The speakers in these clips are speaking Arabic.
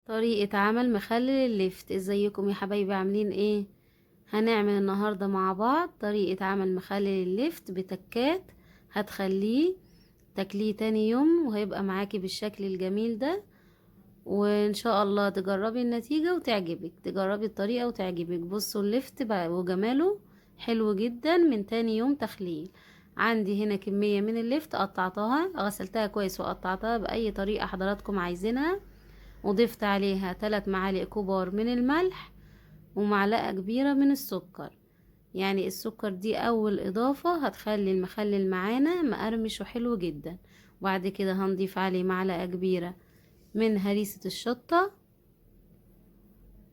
طريقة عمل مخلل الليفت. ازيكم يا حبايبي، عاملين ايه؟ هنعمل النهاردة مع بعض طريقة عمل مخلل الليفت بتكات هتخليه تاكليه تاني يوم وهيبقى معاكي بالشكل الجميل ده. وان شاء الله تجربي النتيجة وتعجبك، تجربي الطريقة وتعجبك. بصوا الليفت بقى وجماله حلو جدا من تاني يوم تخليل. عندي هنا كمية من الليفت قطعتها، غسلتها كويس وقطعتها بأي طريقة حضراتكم عايزينها، وضفت عليها 3 معالق كبار من الملح ومعلقة كبيرة من السكر. يعني السكر دي اول اضافة هتخلي المخلل معانا مقرمش وحلو جدا. وبعد كده هنضيف عليه معلقة كبيرة من هريسة الشطة.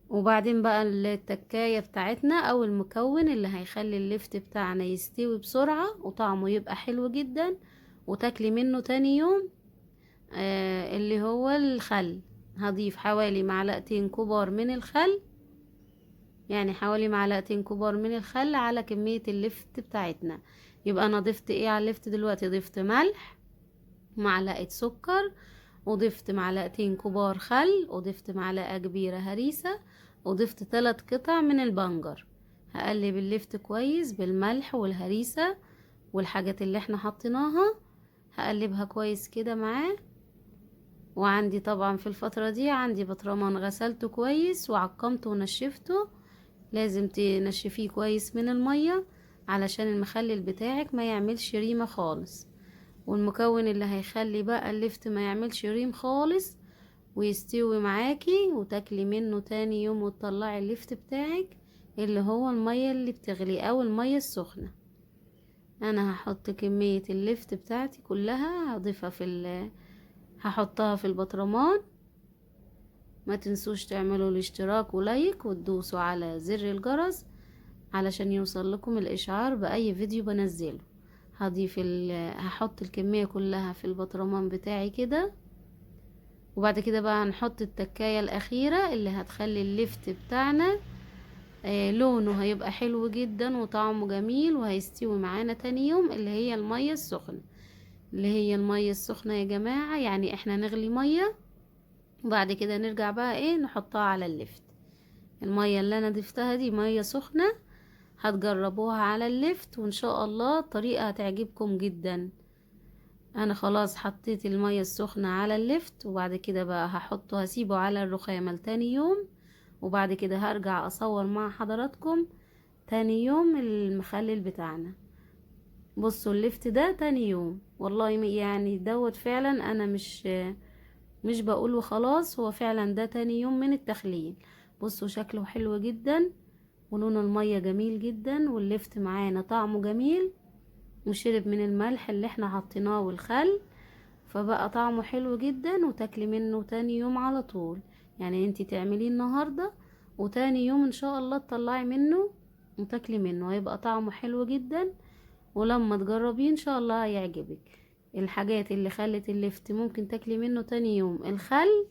وبعدين بقى التكاية بتاعتنا او المكون اللي هيخلي اللفت بتاعنا يستوي بسرعة وطعمه يبقى حلو جدا وتاكلي منه تاني يوم، اللي هو الخل. هضيف حوالي معلقتين كبار من الخل، يعني حوالي معلقتين كبار من الخل على كمية اللفت بتاعتنا. يبقى انا ضفت ايه على اللفت دلوقتي؟ ضفت ملح، معلقة سكر، وضفت معلقتين كبار خل، وضفت معلقة كبيرة هريسة، وضفت 3 قطع من البنجر. هقلب اللفت كويس بالملح والهريسة والحاجات اللي احنا حطيناها، هقلبها كويس كده معاه. وعندي طبعا في الفترة دي عندي بطرمان غسلته كويس وعقمته ونشفته. لازم تنشفيه كويس من المية علشان المخلل بتاعك ما يعملش ريمة خالص. والمكون اللي هيخلي بقى اللفت ما يعملش ريم خالص ويستوي معاكي وتاكلي منه تاني يوم وتطلعي اللفت بتاعك، اللي هو المية اللي بتغلي او المية السخنة. انا هحط كمية اللفت بتاعتي كلها هضيفها هحطها في البطرمان. ما تنسوش تعملوا الاشتراك ولايك وتدوسوا على زر الجرس علشان يوصل لكم الاشعار باي فيديو بنزله. هحط الكمية كلها في البطرمان بتاعي كده. وبعد كده بقى هنحط التكاية الاخيرة اللي هتخلي اللفت بتاعنا لونه هيبقى حلو جدا وطعمه جميل وهيستوي معانا تاني يوم، اللي هي المية السخنة. اللي هي المية السخنة يا جماعة، يعني احنا نغلي مية وبعد كده نرجع بقى ايه نحطها على اللفت. المية اللي انا ضفتها دي مية سخنة، هتجربوها على اللفت وان شاء الله الطريقة هتعجبكم جدا. انا خلاص حطيت المية السخنة على اللفت، وبعد كده بقى هسيبه على الرخامة لتاني يوم. وبعد كده هرجع اصور مع حضراتكم تاني يوم المخلل بتاعنا. بصوا اللفت ده تاني يوم والله، يعني دوت فعلا انا مش بقول وخلاص، هو فعلا ده تاني يوم من التخليل. بصوا شكله حلو جدا ولون المية جميل جدا واللفت معانا طعمه جميل وشرب من الملح اللي احنا حطيناه والخل، فبقى طعمه حلو جدا وتاكلي منه تاني يوم على طول. يعني انتي تعمليه النهاردة وتاني يوم ان شاء الله تطلعي منه وتاكلي منه، هيبقى طعمه حلو جدا. ولما تجربيه ان شاء الله هيعجبك. الحاجات اللي خلت اللفت ممكن تاكلي منه تاني يوم: الخل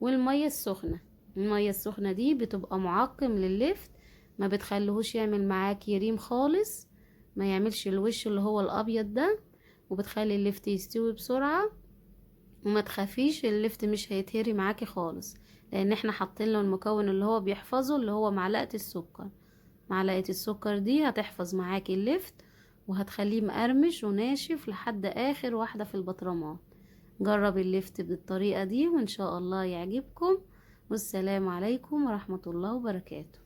والمية السخنة. المية السخنة دي بتبقى معقم لللفت، ما بتخليهوش يعمل معاكي ريم خالص، ما يعملش الوش اللي هو الابيض ده، وبتخلي اللفت يستوي بسرعة. وما تخافيش اللفت مش هيتهري معاكي خالص، لان احنا حاطين له المكون اللي هو بيحفظه اللي هو معلقة السكر. معلقة السكر دي هتحفظ معاكي اللفت وهتخليه مقرمش وناشف لحد اخر واحدة في البطرمان. جربي اللفت بالطريقة دي وان شاء الله يعجبكم. والسلام عليكم ورحمة الله وبركاته.